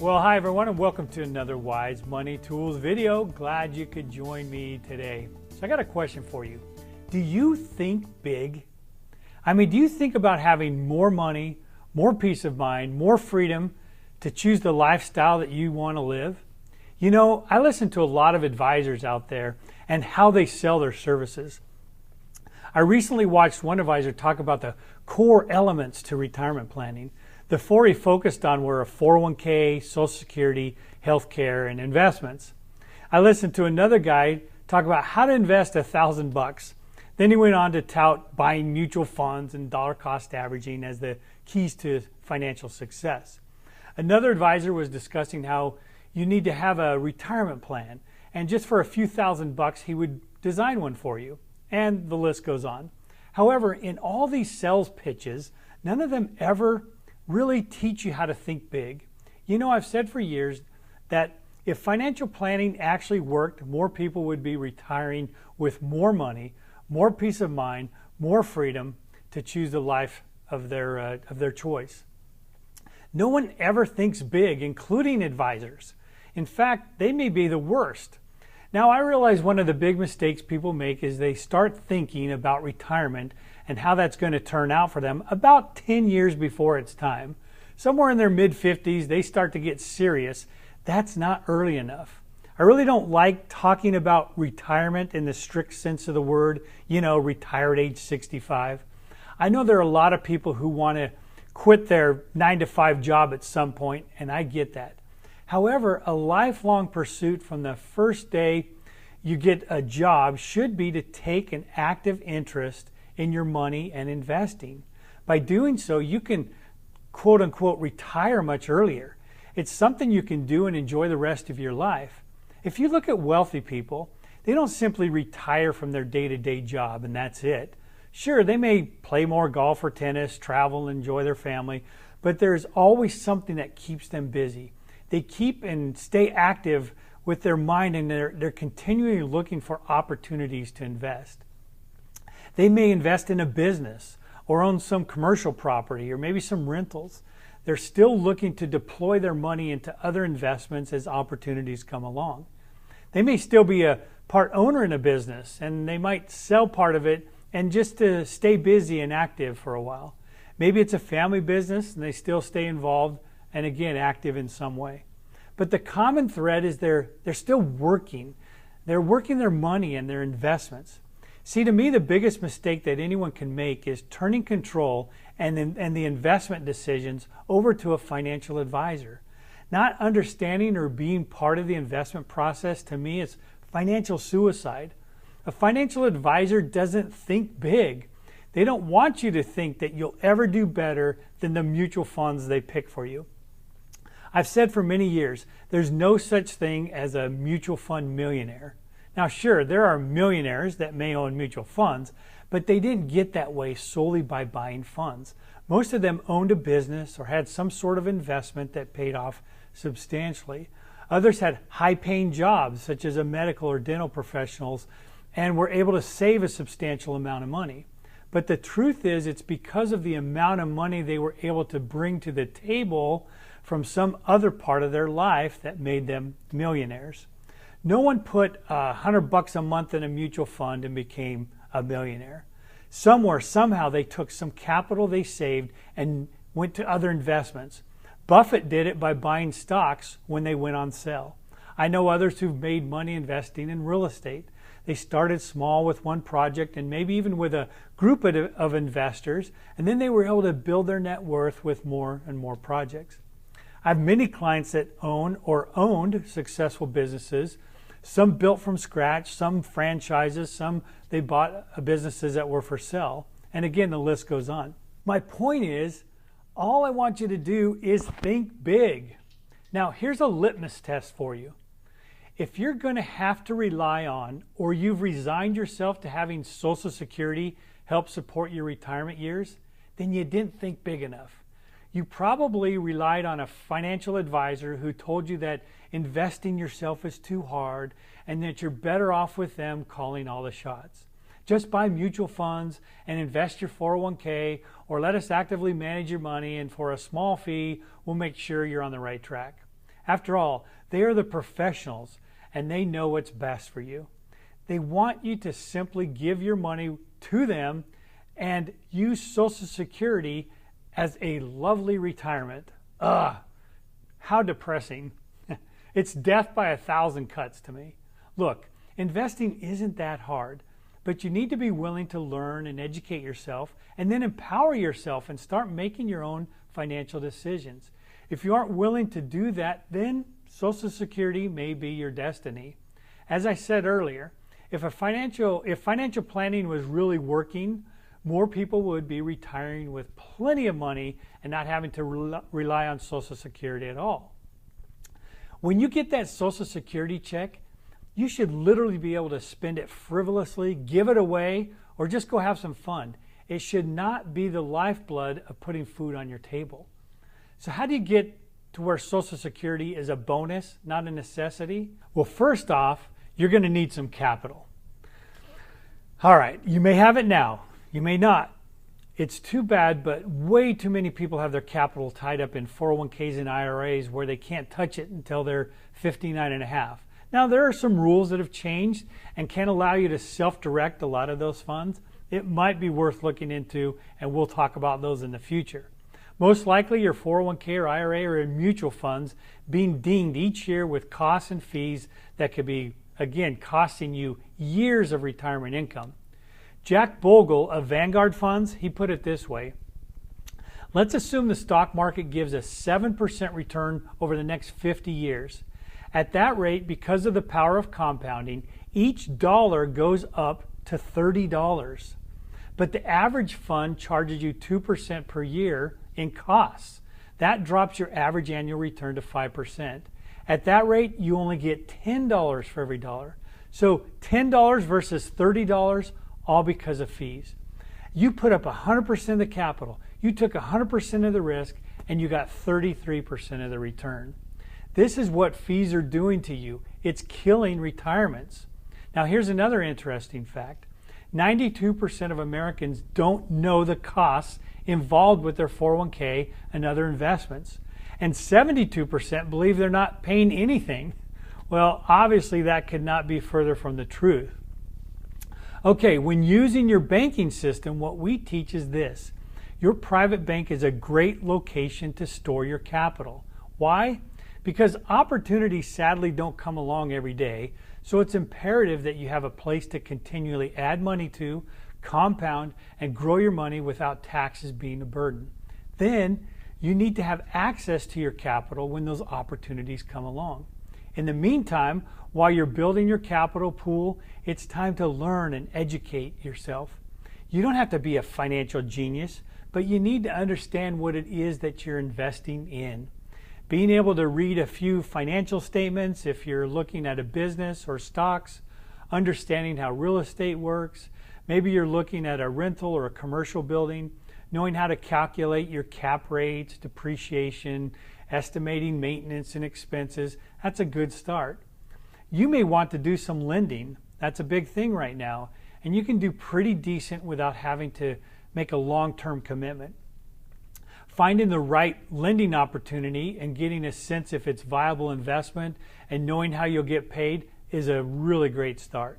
Well, hi everyone, and welcome to another Wise Money Tools video. Glad you could join me today. So I got a question for you. Do you think big? Do you think about having more money, more peace of mind, more freedom to choose the lifestyle that you want to live? You know, I listen to a lot of advisors out there and how they sell their services. I recently watched one advisor talk about the core elements to retirement planning. The four he focused on were a 401k, Social Security, healthcare, and investments. I listened to another guy talk about how to invest $1,000. Then he went on to tout buying mutual funds and dollar cost averaging as the keys to financial success. Another advisor was discussing how you need to have a retirement plan, and just for a few $1,000 he would design one for you. And the list goes on. However, in all these sales pitches, none of them ever really teach you how to think big. You know, I've said for years that if financial planning actually worked, more people would be retiring with more money, more peace of mind, more freedom to choose the life of their choice. No one ever thinks big, including advisors. In fact, they may be the worst. Now, I realize one of the big mistakes people make is they start thinking about retirement and how that's going to turn out for them about 10 years before it's time. Somewhere in their mid-50s, they start to get serious. That's not early enough. I really don't like talking about retirement in the strict sense of the word, you know, retire at age 65. I know there are a lot of people who want to quit their 9-to-5 job at some point, and I get that. However, a lifelong pursuit from the first day you get a job should be to take an active interest in your money and investing. By doing so, you can quote unquote retire much earlier. It's something you can do and enjoy the rest of your life. If you look at wealthy people, they don't simply retire from their day-to-day job and that's it. Sure, they may play more golf or tennis, travel, and enjoy their family, but there's always something that keeps them busy. They keep and stay active with their mind, and they're continually looking for opportunities to invest. They may invest in a business or own some commercial property or maybe some rentals. They're still looking to deploy their money into other investments as opportunities come along. They may still be a part owner in a business, and they might sell part of it and just to stay busy and active for a while. Maybe it's a family business and they still stay involved and again active in some way. But the common thread is they're still working. They're working their money and their investments. See, to me, the biggest mistake that anyone can make is turning control and the investment decisions over to a financial advisor. Not understanding or being part of the investment process, to me, is financial suicide. A financial advisor doesn't think big. They don't want you to think that you'll ever do better than the mutual funds they pick for you. I've said for many years, there's no such thing as a mutual fund millionaire. Now, sure, there are millionaires that may own mutual funds, but they didn't get that way solely by buying funds. Most of them owned a business or had some sort of investment that paid off substantially. Others had high-paying jobs, such as a medical or dental professionals, and were able to save a substantial amount of money. But the truth is, it's because of the amount of money they were able to bring to the table from some other part of their life that made them millionaires. No one put $100 a month in a mutual fund and became a millionaire. Somewhere, somehow, they took some capital they saved and went to other investments. Buffett did it by buying stocks when they went on sale. I know others who've made money investing in real estate. They started small with one project and maybe even with a group of investors, and then they were able to build their net worth with more and more projects. I have many clients that own or owned successful businesses, some built from scratch, some franchises, some they bought businesses that were for sale. And again, the list goes on. My point is, all I want you to do is think big. Now, here's a litmus test for you. If you're going to have to rely on, or you've resigned yourself to having Social Security help support your retirement years, then you didn't think big enough. You probably relied on a financial advisor who told you that investing yourself is too hard and that you're better off with them calling all the shots. Just buy mutual funds and invest your 401k, or let us actively manage your money, and for a small fee, we'll make sure you're on the right track. After all, they are the professionals and they know what's best for you. They want you to simply give your money to them and use Social Security as a lovely retirement. Ugh, how depressing. It's death by 1,000 cuts to me. Look, investing isn't that hard, but you need to be willing to learn and educate yourself and then empower yourself and start making your own financial decisions. If you aren't willing to do that, then Social Security may be your destiny. As I said earlier, if financial planning was really working, more people would be retiring with plenty of money and not having to rely on Social Security at all. When you get that Social Security check, you should literally be able to spend it frivolously, give it away, or just go have some fun. It should not be the lifeblood of putting food on your table. So how do you get to where Social Security is a bonus, not a necessity? Well, first off, you're going to need some capital. All right, you may have it now. You may not. It's too bad, but way too many people have their capital tied up in 401ks and IRAs where they can't touch it until they're 59 and a half. Now, there are some rules that have changed and can allow you to self-direct a lot of those funds. It might be worth looking into, and we'll talk about those in the future. Most likely, your 401k or IRA are in mutual funds being dinged each year with costs and fees that could be, again, costing you years of retirement income. Jack Bogle of Vanguard Funds, he put it this way. Let's assume the stock market gives a 7% return over the next 50 years. At that rate, because of the power of compounding, each dollar goes up to $30. But the average fund charges you 2% per year in costs. That drops your average annual return to 5%. At that rate, you only get $10 for every dollar. So $10 versus $30, all because of fees. You put up 100% of the capital, you took 100% of the risk, and you got 33% of the return. This is what fees are doing to you. It's killing retirements. Now here's another interesting fact. 92% of Americans don't know the costs involved with their 401k and other investments. And 72% believe they're not paying anything. Well, obviously that could not be further from the truth. Okay, when using your banking system, what we teach is this. Your private bank is a great location to store your capital. Why? Because opportunities sadly don't come along every day, so it's imperative that you have a place to continually add money to, compound, and grow your money without taxes being a burden. Then, you need to have access to your capital when those opportunities come along. In the meantime, while you're building your capital pool, it's time to learn and educate yourself. You don't have to be a financial genius, but you need to understand what it is that you're investing in. Being able to read a few financial statements if you're looking at a business or stocks, understanding how real estate works, maybe you're looking at a rental or a commercial building, knowing how to calculate your cap rates, depreciation, estimating maintenance and expenses, that's a good start. You may want to do some lending. That's a big thing right now, and you can do pretty decent without having to make a long-term commitment. Finding the right lending opportunity and getting a sense if it's viable investment and knowing how you'll get paid is a really great start.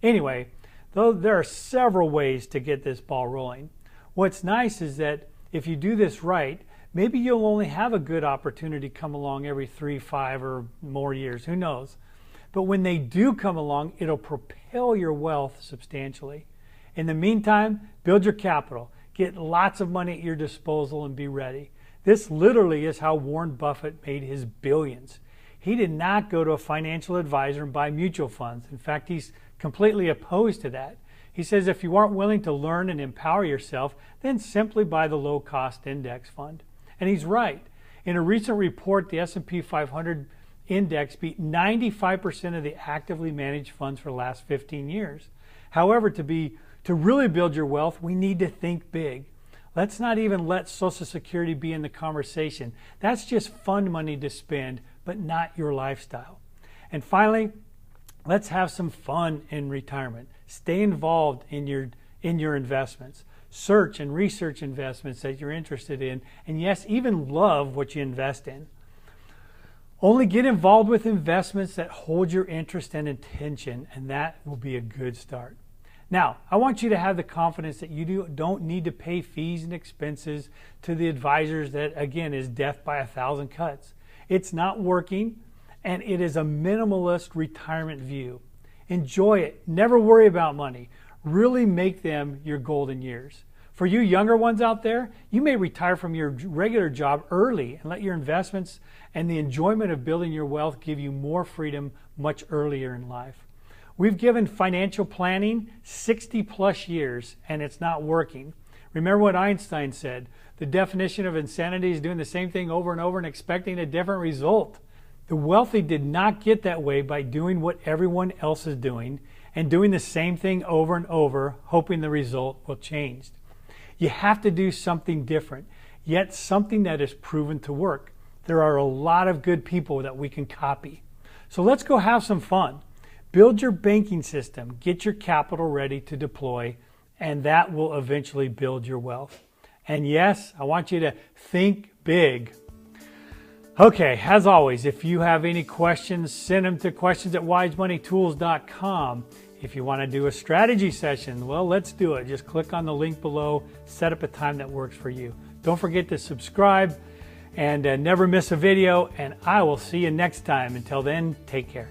Anyway, though there are several ways to get this ball rolling. What's nice is that if you do this right, maybe you'll only have a good opportunity come along every 3, 5, or more years. Who knows? But when they do come along, it'll propel your wealth substantially. In the meantime, build your capital. Get lots of money at your disposal and be ready. This literally is how Warren Buffett made his billions. He did not go to a financial advisor and buy mutual funds. In fact, he's completely opposed to that. He says if you aren't willing to learn and empower yourself, then simply buy the low-cost index fund. And he's right. In a recent report, the S&P 500 index beat 95% of the actively managed funds for the last 15 years. However, to really build your wealth, we need to think big. Let's not even let Social Security be in the conversation. That's just fun money to spend, but not your lifestyle. And finally, let's have some fun in retirement. Stay involved in your investments. Search and research investments that you're interested in, and yes, even love what you invest in. Only get involved with investments that hold your interest and attention, and that will be a good start. Now, I want you to have the confidence that you don't need to pay fees and expenses to the advisors that, again, is death by 1,000 cuts. It's not working, and it is a minimalist retirement view. Enjoy it. Never worry about money. Really make them your golden years. For you younger ones out there, you may retire from your regular job early and let your investments and the enjoyment of building your wealth give you more freedom much earlier in life. We've given financial planning 60 plus years and it's not working. Remember what Einstein said, the definition of insanity is doing the same thing over and over and expecting a different result. The wealthy did not get that way by doing what everyone else is doing and doing the same thing over and over, hoping the result will change. You have to do something different, yet something that is proven to work. There are a lot of good people that we can copy. So let's go have some fun. Build your banking system, get your capital ready to deploy, and that will eventually build your wealth. And yes, I want you to think big. Okay, as always, if you have any questions, send them to questions@wisemoneytools.com. If you want to do a strategy session, well, let's do it. Just click on the link below, set up a time that works for you. Don't forget to subscribe and never miss a video, and I will see you next time. Until then, take care.